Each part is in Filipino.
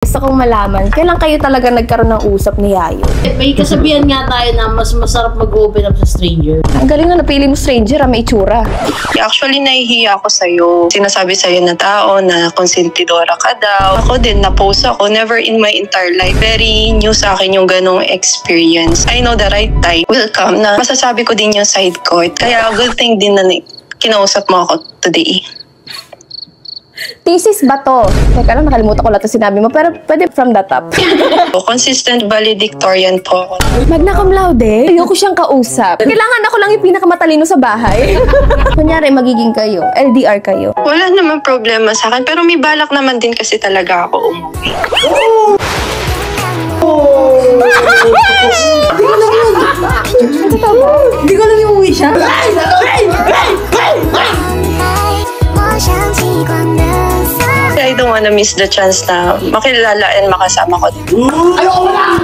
Gusto kong malaman, kailan kayo talaga nagkaroon ng usap ni Yayo? May kasabihan nga tayo na mas masarap mag-open up sa stranger. Ang galing na napili mo stranger, may itsura. Actually, nahihiya ako sa'yo. Sinasabi sa'yo na tao na konsentidora ka daw. Ako din, na-post ako. Never in my entire life. Very new sa akin yung ganong experience. I know the right time will come na masasabi ko din yung side ko. Kaya good thing din na kinausap mo ako today. Thesis ba to? Teka lang, nakalimutan ko lang ito sinabi mo, pero pwede from the top. Consistent valedictorian po ako. Magna cum laude? Ayoko siyang kausap. Kailangan ako lang yung pinakamatalino sa bahay. Kunyari, magiging kayo. LDR kayo. Wala naman problema sa akin, pero may balak naman din kasi talaga ako umuwi. Hindi ko lang yung uwi siya. I don't wanna miss the chance na makilala and makasama ko. Ayoko na!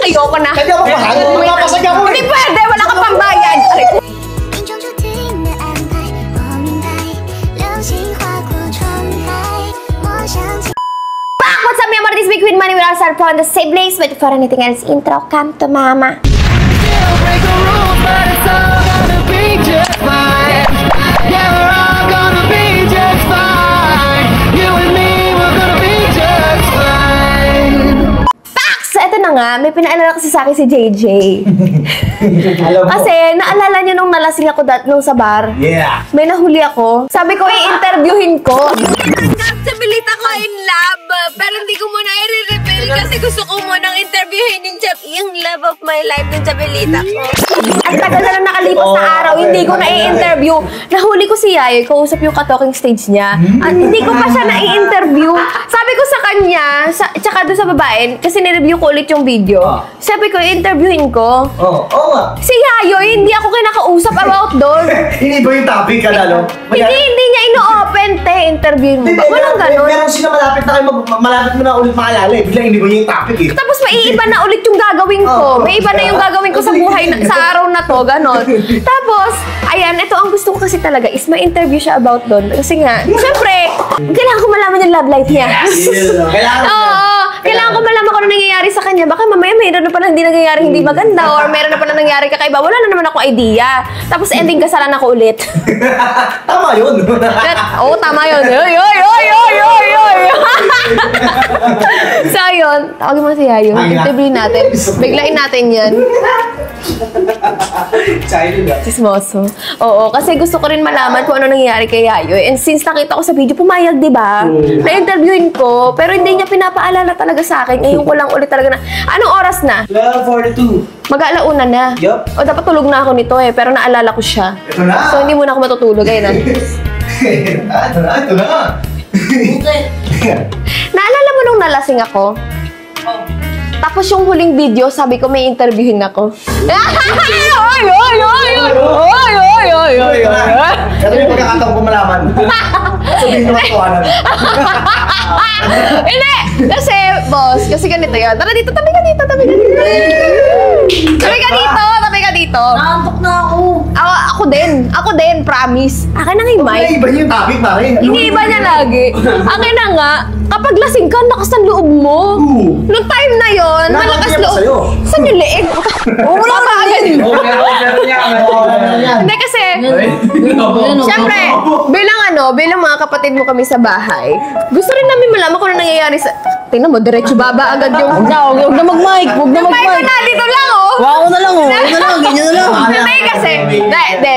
Ayoko na. Kaya ako mahal. Magpapasag ako. Hindi pwede, wala kang pambayad. What's up, my this week with Money with ourselves on the same place, but before anything else, intro, come to mama. Ito na nga, may pinaalala kasi sa akin si JJ. Kasi naalala niyo nung nalasing ako nung sa bar. Yeah. May nahuli ako. Sabi ko, i-interviewin ko. Nagsabalita ko in love, pero hindi ko muna i-reveal kasi gusto ko munang interviewin yung love of my life ng Chabelita ko. Ang tagal na lang nakalipas na araw, hindi ko na i-interview. Nahuli ko si Yayo, kausap yung ka-talking stage niya. At hindi ko pa siya na-i-interview. Sabi ko sa kanya, tsaka doon sa babae, kasi nireview ko ulit yung video. Sabi ko, i-interviewin ko. Oo nga. Si Yayo, hindi ako kinakausap about doon. Hindi ba yung topic ka lalo? Hindi niya ino-open, interview mo ba? Walang ganun. Meron sila malapit na kayo, malapit mo na ulit maalala eh. Biglang hindi ba yung topic eh. Tapos maiiba na ulit yung gagawin ko. May iba na yung gagawin ko sa buhay, sa araw na to, ganon. Tapos, ayan, ito ang gusto ko kasi talaga is ma-interview siya about doon. Kasi nga, syempre, kailangan ko malaman yung love life niya. Kailangan ko malaman kung ano nangyayari sa kanya. Baka mamaya mayroon na pala hindi nangyayari hindi maganda or mayroon na pala nangyayari kakaiba. Wala na naman ako idea. Tapos ending kasalan ako ulit. Tama yun. Oo, tama yun. So, yun. Tawagin mo si Yayo. Interview natin. Biglain natin yan. Chismoso. Oo, kasi gusto ko rin malaman kung ano nangyayari kay Yayo. And since nakita ko sa video, pumayag, diba? Na-interviewin ko, pero hindi niya pinapaalala talaga sa akin. Ngayon ko lang ulit talaga na, anong oras na? 12:42. Mag-alauna na. Yup. O, dapat tulog na ako nito eh, pero naalala ko siya. Ito na. So, hindi muna ako matutulog. Ayun na. Ito na. Naalala mo nung nalasing ako? Tapos yung huling video, sabi ko may interviewin ako. Ito yung pagkakataong ko malaman. Sabihin naman ko alam. Hindi! Kasi, boss, kasi ganito yan. Tara dito, tabi ka dito. Tabi ka dito. Naantok na ako. Ako din, promise. Akin na nga yung mic. Iba yung topic na rin. Iniiba niya lagi. Akin na nga, kapag lasing ka, lakas ng loob mo. Noong time na yon, malakas loob. Saan yung leeg? Wala pa agad. Hindi kasi, siyempre, bilang mga kapatid mo kami sa bahay, gusto rin namin malaman kung ano nangyayari sa... Tingnan mo, diretso baba agad yung... Huwag na mag-mic. Huwag na mag-mic. Mic ko na, dito lang oh. Wow na lang oh. Ganyan na lang. Hindi kasi,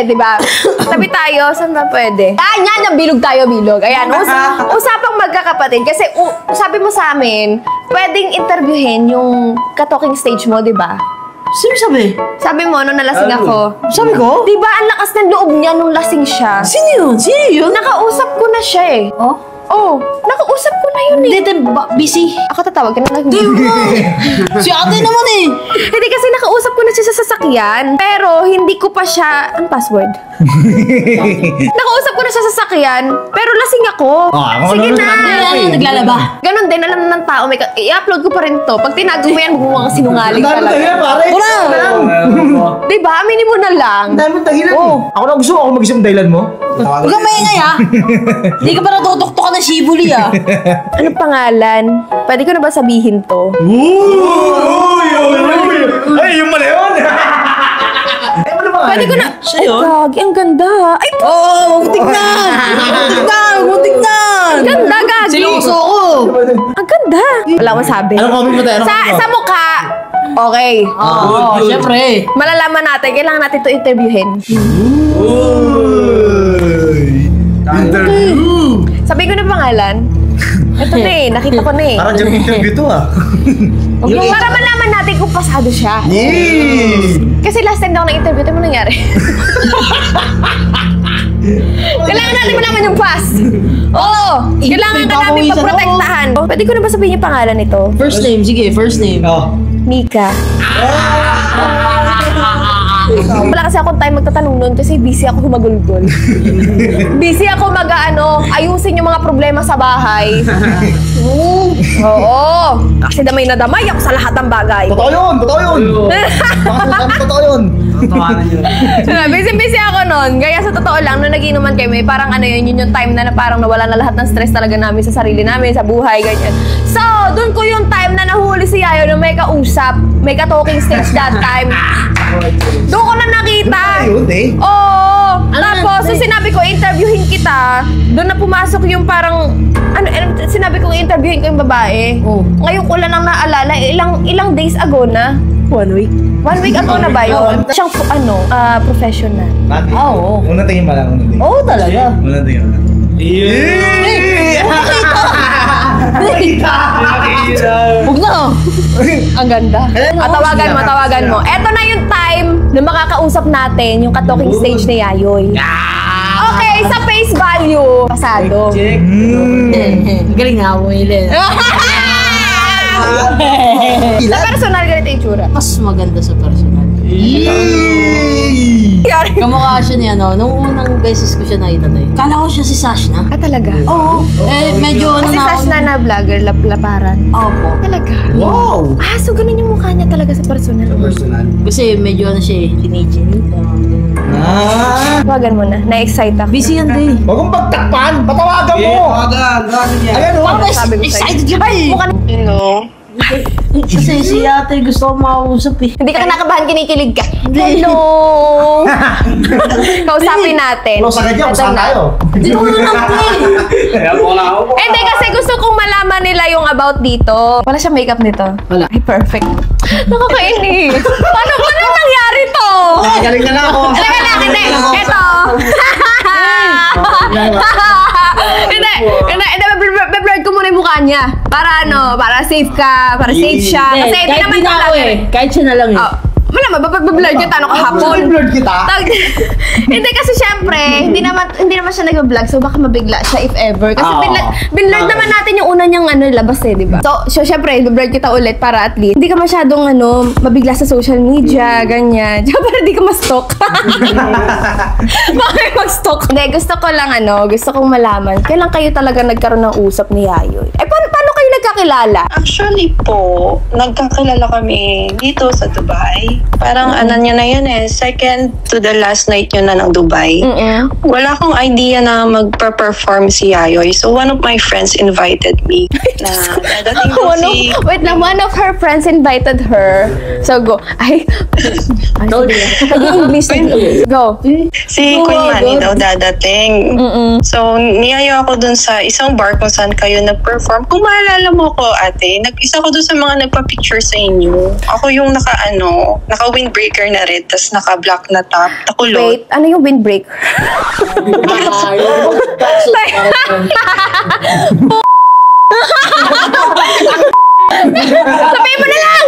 diba? Sabi tayo, saan ba pwede? Yan, bilog tayo, bilog. Ayan, usapang magkakapatid. Kasi sabi mo sa amin, pwedeng interviewin yung ka-talking stage mo, diba? Sino sabi? Sabi mo, nung nalasing ako. Sabi ko? Diba, ang lakas ng loob niya nung lasing siya? Sino yun? Nakausap ko na siya eh. Oh, nakausap ko na yun eh. Hindi, busy. Ako tatawag ka na lang. Si ate naman eh. Hindi kasi nakausap ko na siya sa sasakyan, pero hindi ko pa siya... Ang password? Nakausap ko na siya sa sakyan, pero lasing ako. Sige na. Naglalaba. Ganon din, alam ng tao. I-upload ko pa rin to. Pag tinago mo yan, bumuha kang sinungaling Ang dami talaga. tagilan, pare. Diba? Aminin mo na lang. Ang dami tagilan. Ako na gusto ako mag-isang dahilan mo. Huwag kang maingay ha. Hindi ka pa natutuktok ng shibuli ah. Ano pangalan? Pwede ko na ba sabihin to? Ay, yung mali yun. Pwede ko na. Siya Ay, yun? gagi, ang ganda. Ay, Huwag tignan! Huwag tignan! ang ganda, gagi. Siloso ko! Ang ganda. Wala akong masabi. Anong comment mo tayo? Sa mukha, okay. Oo, syempre. Malalaman natin, kailangan natin to interviewin. Interview. Sabi ko na pangalan. Ito na eh, nakita ko na eh. Parang job interview to ah. Para malaman natin kung pasado siya. Yay! Kasi last time na ako na-interview, ito mo nangyari. Kailangan natin malaman yung pass. Oo, kailangan ka natin pagprotektahan. Pwede ko na ba sabihin yung pangalan nito? First name, sige, first name. Oh. Mika. Wala kasi akong time magtatanong nun kasi busy ako humagulgol. Busy ako ayusin yung mga problema sa bahay. Oo. Kasi damay na damay ako sa lahat ng bagay. Totoo yun! Totoo yun! Totoo yun! Busy ako nun. Kaya sa totoo lang, nung nagiinuman kami, parang yun yung time na parang nawala na lahat ng stress talaga namin sa sarili namin, sa buhay, ganyan. So, dun ko yung time na nahuli si Yayo na may kausap, may ka-talking stage that time. Doon ko na nakita. Ayun eh. Oo. Tapos, so sinabi ko, interviewin kita. Doon na pumasok yung parang, sinabi ko, interviewin ko yung babae. Oh. Ngayon ko lang naalala, ilang days ago na. 1 week. 1 week ago na ba yun? Siyang, professional. Oo. Unang tingin pa lang. Unang tingin. Oo talaga. Unang tingin pa lang. Huwag na. Ang ganda. Tawagan mo. Eto na yung time na makakausap natin yung ka-talking stage ni Yayoy. Okay, sa face value. Pasado. Galing nga mo, Helen. Sa personal, ganito yung tsura. Mas maganda sa personal. Kamukha siya niya, nung unang beses ko siya nakita tayo. Kala ko siya si Sash na. Ah, talaga? Oo. Medyo Kasi Sash na vlogger, laparan. Opo. Talaga? Wow! Ah, so ganun yung mukha niya talaga sa personal. Personal. Kasi medyo siya, chini-chinita. Tawagan mo na. Na-excite ako. Busy yan day. Huwag mong pagtakpan! Patawagan mo! Tawagan niya. Ayan o! Sabi ko sa'yo. Excited ka ba eh? Hello? Kasi si ate gusto ko makausap eh. Hindi ka kinakabahan, kinikilig ka. Hello! Kausapin natin. Close agad yan, saan tayo? Hindi ko na Kaya po na ako. Hindi, kasi gusto kong malaman nila yung about dito. Wala siyang makeup nito. Wala. Ay, perfect. Nakakainis. Paano nangyari to? Galing na lang ako. Talaga na, hindi. Eto. Hindi, be-blurred ko muna yung mukha niya. Para safe ka, para safe siya. Kasi hindi kahit naman di na ako eh. Kahit siya na lang eh. Wala, mababag-blurred kita, kahapon. Blurred kita. Hindi kasi syempre, hindi naman siya nag-vlog, so baka mabigla siya if ever. Kasi binlurred naman natin yung una niyang labas eh, di ba? So syempre, blurred kita ulit para at least hindi ka masyadong mabigla sa social media, ganyan. Tsaka para di ka ma-stalk. Bakit mag-stalk? Hindi, gusto kong malaman, kailan kayo talaga nagkaroon ng usap ni Yayoy? Paano kayo nagkakilala? Actually po, nagkakilala kami dito sa Dubai. Parang niya na yun second to the last night yun na ng Dubai. Wala akong idea na magpa-perform si Yayoy. So one of my friends invited me na dadating daw si... Wait lang, one of her friends invited her. So go. English. Go. Si Queen Manny daw dadating. So, niyayo ako dun sa isang bar kung saan kayo nag-perform. Kung maalala mo ko, ate, isa ko dun sa mga nagpa-picture sa inyo. Ako yung naka-windbreaker na red, tas naka-black na top, nakulot. Wait, ano yung windbreaker? Sabihin mo na lang!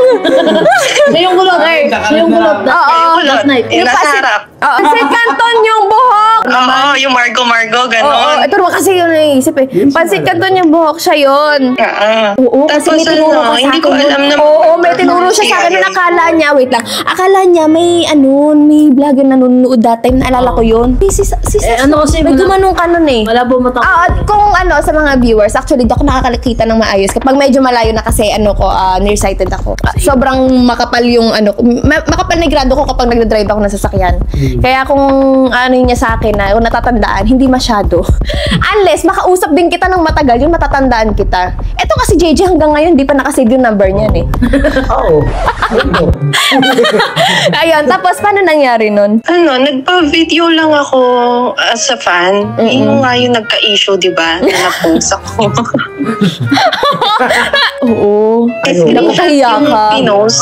Siya yung kulot. Siya yung kulot. Oo. Last night. Nasa harap. Oo, sa kanton yung buhok. Oo, yung Margo, Oo, ganon. ito naman kasi yun naisip eh. Pansit Canton yung buhok siya yun. Oo, kasi Tapos may tinuro ka sa hindi ko akin. alam na... Oo, may tinuro siya sa akin na akala niya, wait lang. Akala niya may vlogger na nanonood that time, naalala ko yun. ano kasi, may gumanong ka nun eh. Wala po matang. At kung sa mga viewers, actually, di ako nakakakita ng maayos. Kapag medyo malayo na kasi, nearsighted ako. Sobrang makapal yung, makapal na grado ko kapag nagdadrive ako ng sasakyan. Kaya kung niya sa akin na, kung natatandaan, hindi masyado. Unless, makausap din kita ng matagal, yung matatandaan kita. Ito kasi JJ hanggang ngayon, di pa nakasave yung number niyan eh. Oo. Ayun, tapos paano nangyari nun? Nagpa-video lang ako as a fan. Yung nga yung nagka-issue, di ba? Na na-post ako. Oo. Nakakahiya ka. Pinost.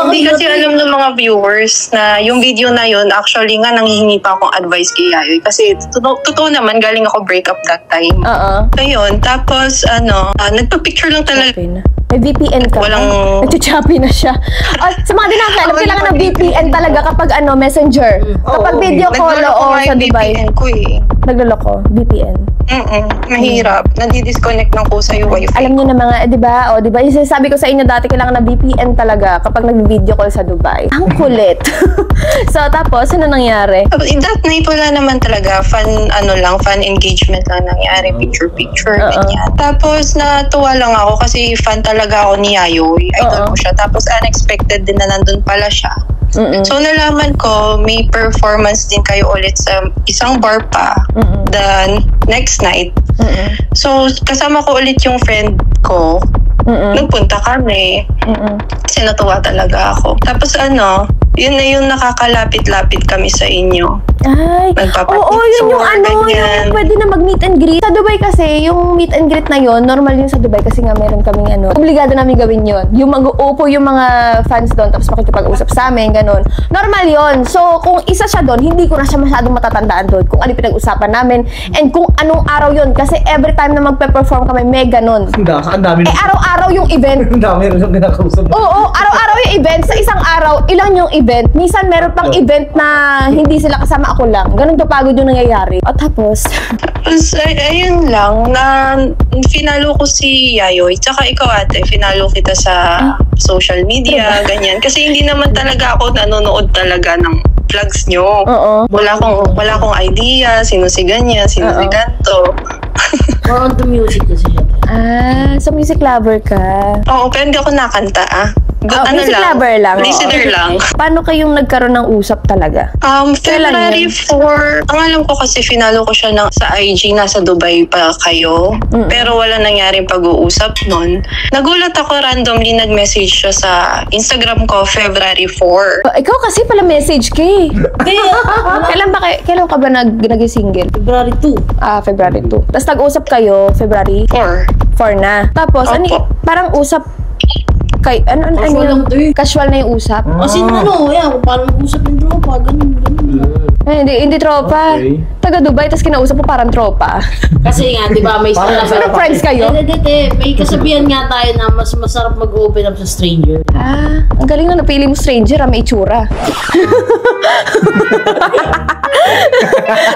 Hindi kasi alam ng mga viewers na yung video na yun, actually nga nanghihingi pa akong advice kay Yayoy. Kasi totoo naman, galing ako breakup that time. Ayun, tapos nagpa-picture lang talaga. May VPN ka. Nagchuchappy na siya. Sa mga dinakalam, kailangan ng VPN talaga kapag messenger. Kapag video call o sa Dubai. VPN ko eh. Nagloloko, VPN. Mahirap. Nadi-disconnect ng kusa yung wifi. Alam niyo na mga, di ba? O, di ba? Yung sinasabi ko sa inyo dati, kailangan ng VPN talaga kapag nag-video call sa Dubai. Ang kulit. So, tapos, ano nangyari? That night, wala naman talaga. Fan engagement lang nangyari. Picture-picture, ganyan. Tapos, natuwa lang ako kasi fan talaga ako ni Yayoy. Idol ko siya. Tapos, unexpected din na nandun pala siya. So, nalaman ko, may performance din kayo ulit sa isang bar pa. The next night. So, kasama ko ulit yung friend ko. Nagpunta kami. Kasi natuwa talaga ako. Tapos yun na yung nakakalapit-lapit kami sa inyo. Ay, oo, yun yung yung pwede na mag-meet and greet. Sa Dubai kasi, yung meet and greet na yun, normal yun sa Dubai kasi nga meron kaming obligado namin gawin yun. Yung mag-uupo yung mga fans doon, tapos makikipag-usap sa amin, ganun. Normal yun. So, kung isa siya doon, hindi ko na siya masyadong matatandaan doon kung ano yung pinag-usapan namin and kung anong araw yun. Kasi every time na magpe-perform kami, may ganun. Ang dami. Araw-araw yung event. Ang dami rin yung kinakausap. Oo, araw-araw yung event. Sa isang araw, ilan yung event. Minsan meron pang event na hindi sila kasama, ako lang. Ganun kapagod yung nangyayari. O tapos? Ayun lang, na finalo ko si Yayoy. Tsaka ikaw ate, finalo kita sa social media, ganyan. Kasi hindi naman talaga ako nanonood talaga ng vlogs nyo. Wala akong idea, sino si ganyan, sino si ganto. More on the music kasi siya. So music lover ka. Oo, pero hindi ako nakanta music lover lang. Listener lang. Paano kayong nagkaroon ng usap talaga? February 4. Ang alam ko kasi finalo ko siya sa IG, nasa Dubai pa kayo. Pero wala nangyaring pag-uusap nun. Nagulat ako, randomly nag-message siya sa Instagram ko, February 4. Ikaw kasi pala message ka eh. Kailan ka ba naging single? February 2. February 2. Tapos nag-usap kayo, February 4 na. Tapos, parang usap casual na yung usap. Kasi kung paano mag-usap yung tropa, ganun. Hindi tropa. Okay. Taga Dubai, tapos kinausap mo parang tropa. Kasi nga, di ba, may Pero friends kayo? May kasabihan nga tayo na mas masarap mag-open up sa stranger. Ang galing na napili mo stranger, may itsura.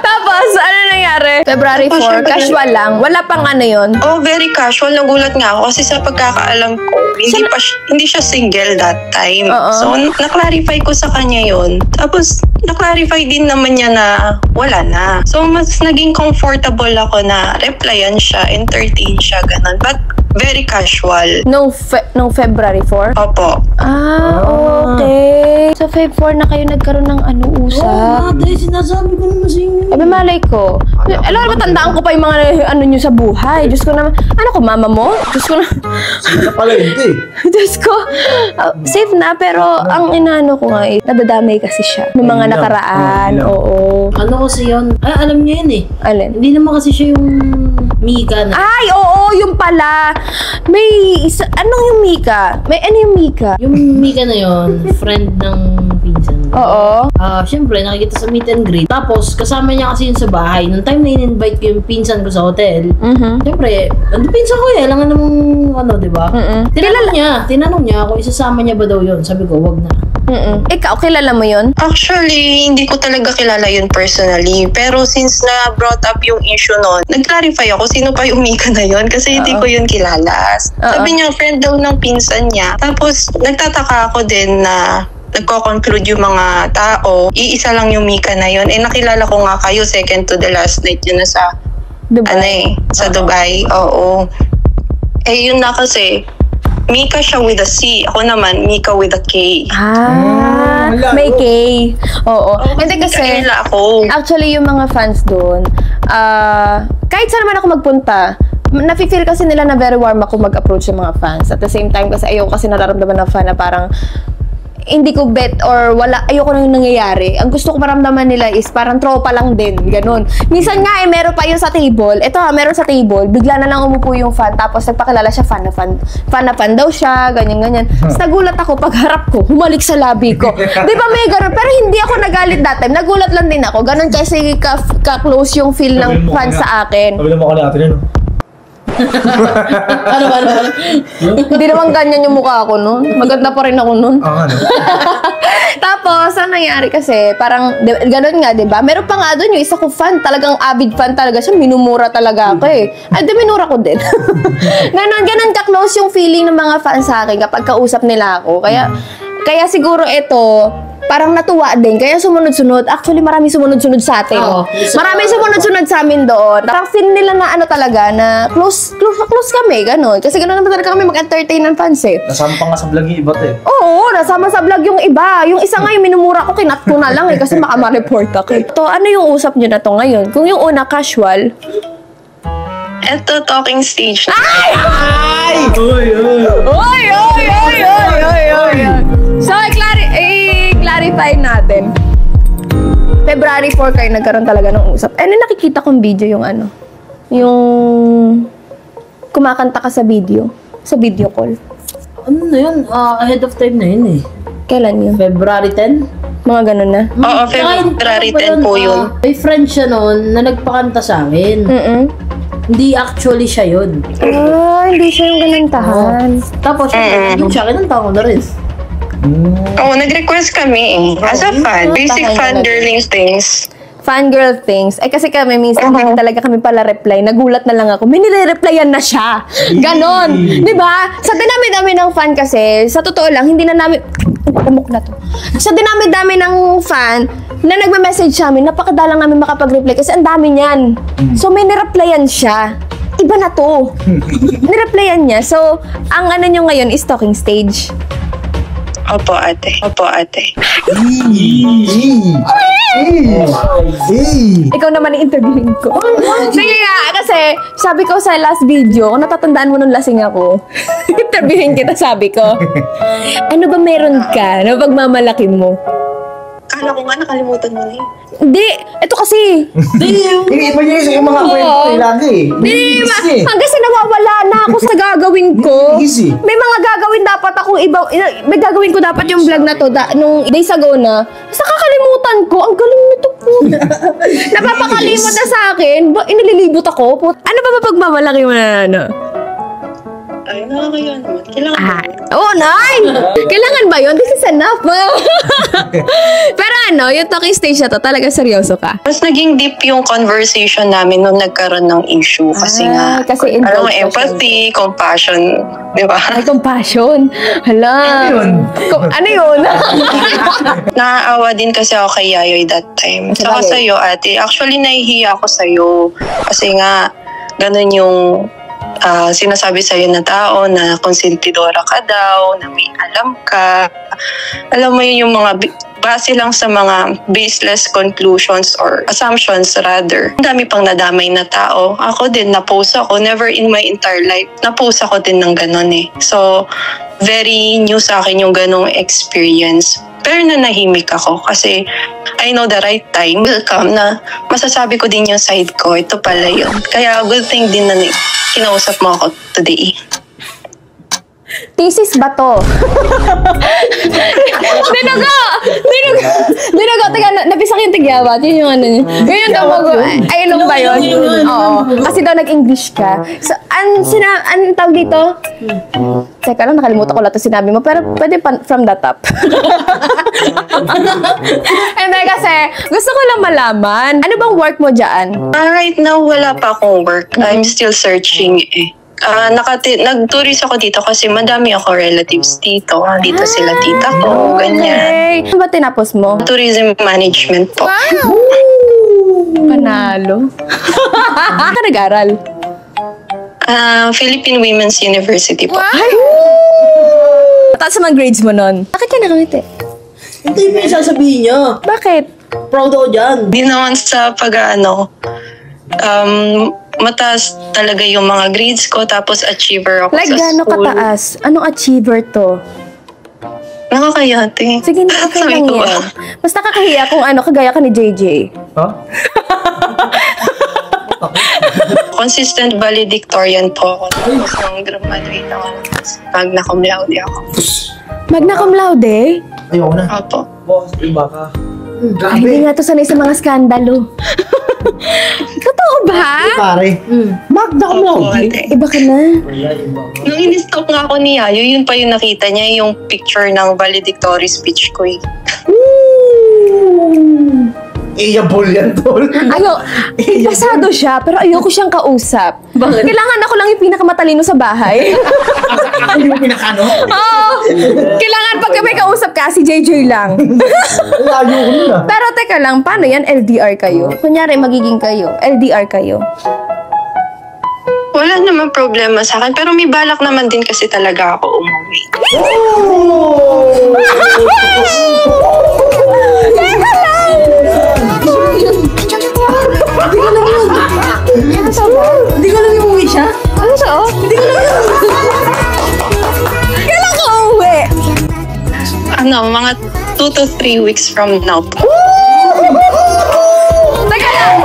Tapos, ano nangyari? February 4, casual lang. Wala pang yun. Very casual. Nagulat nga ako kasi sa pagkakaalam ko, hindi siya single that time. So, na-clarify ko sa kanya yun. Tapos, na-clarify din naman niya na wala na. So, mas naging comfortable ako na replyan siya, entertain siya, ganun. But, very casual. Nung February 4? Opo. Okay. So, Feb 4 na kayo nagkaroon ng usap. Sinasabi ko naman sa inyo. Malay ko. Alam mo, tandaan ko pa yung mga nyo sa buhay. Diyos ko naman. Mama mo? Diyos ko na. Sino pala hindi? Diyos ko. Safe na, pero ang inaano ko nga nadadamay kasi siya. Noong mga nakaraan. Oo. Ano kasi yun? Alam niyo yun eh. Alin? Hindi naman kasi siya yung Mika na. Ay, oo, yung pala. May isa, anong yung Mika? Ano yung Mika? Yung Mika na yun, friend ng pinsan. Oo. Siyempre, nakikita sa meet and greet. Tapos, kasama niya kasi yun sa bahay. Nung time na in-invite ko yung pinsan ko sa hotel, siyempre, pinsan ko alam nga namang, diba? Tinanong niya kung isasama niya ba daw yun. Sabi ko, wag na. Ikaw, kilala mo yun? Actually, hindi ko talaga kilala yun personally. Pero since na-brought up yung issue nun, nag-clarify ako sino pa yung Mika na yun kasi hindi ko yun kilala. Sabi niya, friend daw ng pinsan niya. Tapos, nagtataka ako din na nagko-conclude yung mga tao. Iisa lang yung Mika na yun. Nakilala ko nga kayo, second to the last night yun na sa Dubai. Sa Dubai. Oo. Yun na kasi, Mika siya with a C. Ako naman, Mika with a K. May K. Oo. Hindi kasi, Mikaela ako. actually, yung mga fans doon, kahit saan naman ako magpunta, nafe-feel kasi nila na very warm ako mag-approach sa mga fans. At the same time, kasi ayoko kasi nararamdaman ng fan na parang hindi ko bet or ayoko na yung nangyayari. Ang gusto ko maramdaman nila is parang tropa lang din, ganun. Minsan nga meron pa yun sa table. Ito meron sa table, bigla na lang umupo yung fan, tapos nagpakilala siya, fan na fan daw siya, ganyan. Tapos nagulat ako, pagharap ko, humalik sa labi ko. Di ba may ganun? Pero hindi ako nagalit that time, nagulat lang din ako. Ganun kasi ka-close yung feel ng fan sa akin. Sabi mo ko natin yun. Ano ba? Hindi naman ganyan yung mukha ko nun. Maganda pa rin ako nun. Tapos, ang nangyari kasi, parang, gano'n nga, diba? Meron pa nga doon yung isa ko fan, talagang avid fan talaga siya, minumura talaga ako eh. Ay, minura ko din. Ganon ka-close yung feeling ng mga fans sa akin kapag kausap nila ako. Kaya siguro ito, parang natuwa din. Kaya sumunod-sunod. Actually, marami sumunod-sunod sa atin. Marami sumunod-sunod sa amin doon. Parang feel nila na ano talaga, na close kami, gano'n. Kasi gano'n naman talaga kami mag-entertain ng fans eh. Nasama pa nga sa vlog yung iba't eh. Oo, nasama sa vlog yung iba. Yung isa nga yung minumura ko, kinat ko na lang eh, kasi makama-report ako. Ito, ano yung usap nyo na to ngayon? Kung yung una, casual. Ito, talking stage. Ay! Oy! So, i-clarify natin. February 4 kayo nagkaroon talaga ng usap. Nakikita kong video yung yung kumakanta ka sa video call. Ano na yun? Ahead of time na yun eh. Kailan yun? February 10? Mga ganun na? Oo, February 10 po yun. May friend siya noon na nagpakanta sa akin. Hindi actually siya yun. Hindi siya yung ganantahan. Tapos siya, kinanta ko na rin. Oo, nag-request kami eh. As a fan. Basic fangirling things. Fangirl things. Kasi kami, minsan hindi talaga kami pala reply. Nagulat na lang ako. May nire-replyan na siya. Ganon. Diba? Sa dinami-dami ng fan kasi, sa totoo lang, hindi na namin... Pamuk na to. Sa dinami-dami ng fan, na nagme-message sa amin, napakadalang namin makapag-reply kasi ang dami niyan. So, may nireplyan siya. Iba na to. Nireplyan niya. So, ang ano nyo ngayon is talking stage. Opo, ate. Ikaw naman i-interviewin ko. Sige nga, kasi sabi ko sa last video, kung natatandaan mo nung lasing ako, interviewin kita, sabi ko. Ano ba meron ka na pagmamalaki mo? Kala ko nga nakalimutan mo na yun. Hindi, ito kasi. Iniiba niya yung mga kwento eh, lagi eh. Hindi, hanggang sa nawawala na ako sa gagawin ko. Easy. May mga gagawin dapat akong iba, may gagawin ko dapat yung vlog na to nung days ago na. Sa kakalimutan ko, ang galing nito po. Napapakalimot na sa akin. Inililibot ako. Ano ba pagmamalaki mo na ano? Ay, nakakaya naman. Kailangan Kailangan ba yun? This is enough. Pero yung talking stage na to, talaga seryoso ka? mas naging deep yung conversation namin nung nagkaroon ng issue. Kasi involved pa empathy, compassion, di ba? Ay, compassion. Hala. Ano yun? Naaawa din kasi ako kay Yayoy that time. Saka sa'yo, ate. Actually, nahihiya ako sa'yo. Kasi nga, ganun yung sinasabi sa'yo na tao na konsentidora ka daw, na may alam ka. Alam mo yun yung mga base lang sa mga baseless conclusions or assumptions rather. Ang dami pang nadamay na tao. Ako din, na-post ako. Never in my entire life, na-post ako din ng ganun eh. So, very new sa akin yung ganung experience. Pero nanahimik ako kasi I know the right time will come na masasabi ko din yung side ko. Ito pala yun. Kaya good thing din na kinausap mo ako today. Thesis ba to? Dinugo. Teka, napisak yung tigyabat. Yun yung ano niya. Yun yung tawag ko. Ay, ilong ba yun? Oo. Kasi daw nag-English ka. So, anong tawag dito? Teka lang, nakalimutan ko lang ito sinabi mo. Pero pwede from the top. And then kasi, gusto ko lang malaman. Ano bang work mo dyan? Right now, wala pa akong work. I'm still searching eh. Nag-tourist ako dito kasi madami ako relatives dito. Dito sila tita ko, ganyan. Ano ba tinapos mo? Tourism management po. Panalo. Saan ka nag-aral? Philippine Women's University po. Mataas sa mga grades mo nun. Bakit ka nakamiti? Hindi mo yung sasabihin niya. Bakit? Proud ako dyan. Di naman sa mataas talaga yung mga grades ko, tapos achiever ako Like, sa gano'ng school. kataas? Anong achiever to? Nakakayate. Sige, okay Sabi lang ko ba? yan. Basta kakahiya kung kagaya ka ni JJ. Ha? Consistent valedictorian po ako. Tapos nung graduate ako, magna cum laude ako. Magna cum laude? Ayoko na. Opo. Boss, iba ka. Hindi nga to sanay sa mga skandalo. Totoo ba? Pare. Magna cum Opo, laude. ate. Iba ka na. Wala, iba ka. Nung in-stop nga ako ni Yayo, yun pa yung nakita niya, yung picture ng valedictory speech ko eh. Iyabol yan, tol. Pasado siya, pero ayoko siyang kausap. Bakit? Kailangan ako lang yung pinakamatalino sa bahay. Ako yung pinakano. Oo. Kailangan pag may kausap ka, si JJ lang. Layo ko na. Pero teka lang, paano yan? LDR kayo? Kunyari, magiging kayo. LDR kayo. Wala naman problema sa akin, pero may balak naman din kasi talaga ako umuwi. Teka lang! Hindi ko lang yung uwi siya. Ano siya, oh? Hindi ko lang Kailan ka uwi? Mga 2 to 3 weeks from now po. Teka lang!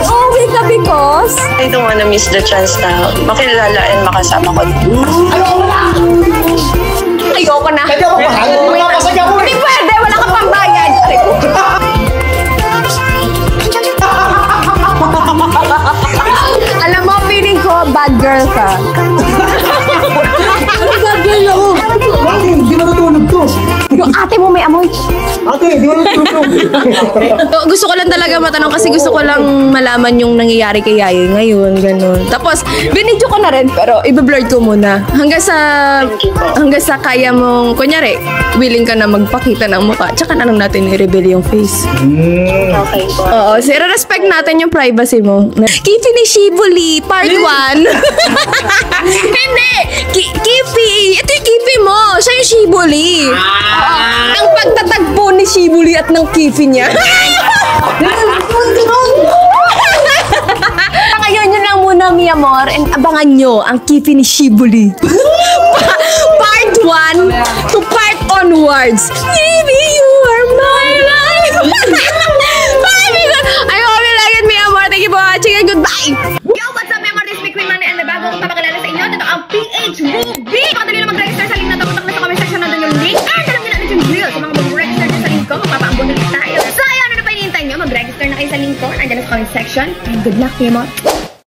Uwi ka because? I don't wanna miss the chance na makilala and makasama ko. Ayoko na. Pwede ako mahal. Mapapasag ako Hindi pwede, wala ka pang bayad. Aray ko. Alam mo, feeling ko, bad girl ka. Bad girl ako. Bakit? Hindi matutulog to. Yung ate mo may amoy. Ate, hindi matutulog. Gusto ko lang talaga matanong kasi gusto ko lang malaman yung nangyayari kay Yayoy ngayon, ganun. Tapos, binidyo ko na rin, pero i-blur ko muna. Hanggang sa kaya mong, kunyari, willing ka na magpakita ng mukha, tsaka na lang natin i-reveal yung face. Okay po. Oo, respect natin yung privacy mo. Kifi ni Shibuli, part 1. Hindi! Kifi! Ito yung Kifi mo! Siya yung Shibuli. Ang pagtatagpo ni Shibuli at ng Kifi niya. Ngayon yun lang muna, mi amor. And abangan nyo ang Kifi ni Shibuli. Part 1 to part onwards. Baby, you are my life. I hope you like it, mi amor. Thank you for watching and goodbye. Yo, what's up, mi amor? This is Queen Manny and bago akong papakilala sa inyo, dito ang PH Movie. Pakadali na mag-register sa link na taputak na sa comment section nandun yung link. And alam nyo na yung real. Sa mga mag-register din sa link ko, magpapaambon ulit tayo. So, ayan, ano pa hinihintay nyo? Mag-register na kayo sa link ko. Andyan sa comment section. And good luck, mi amor.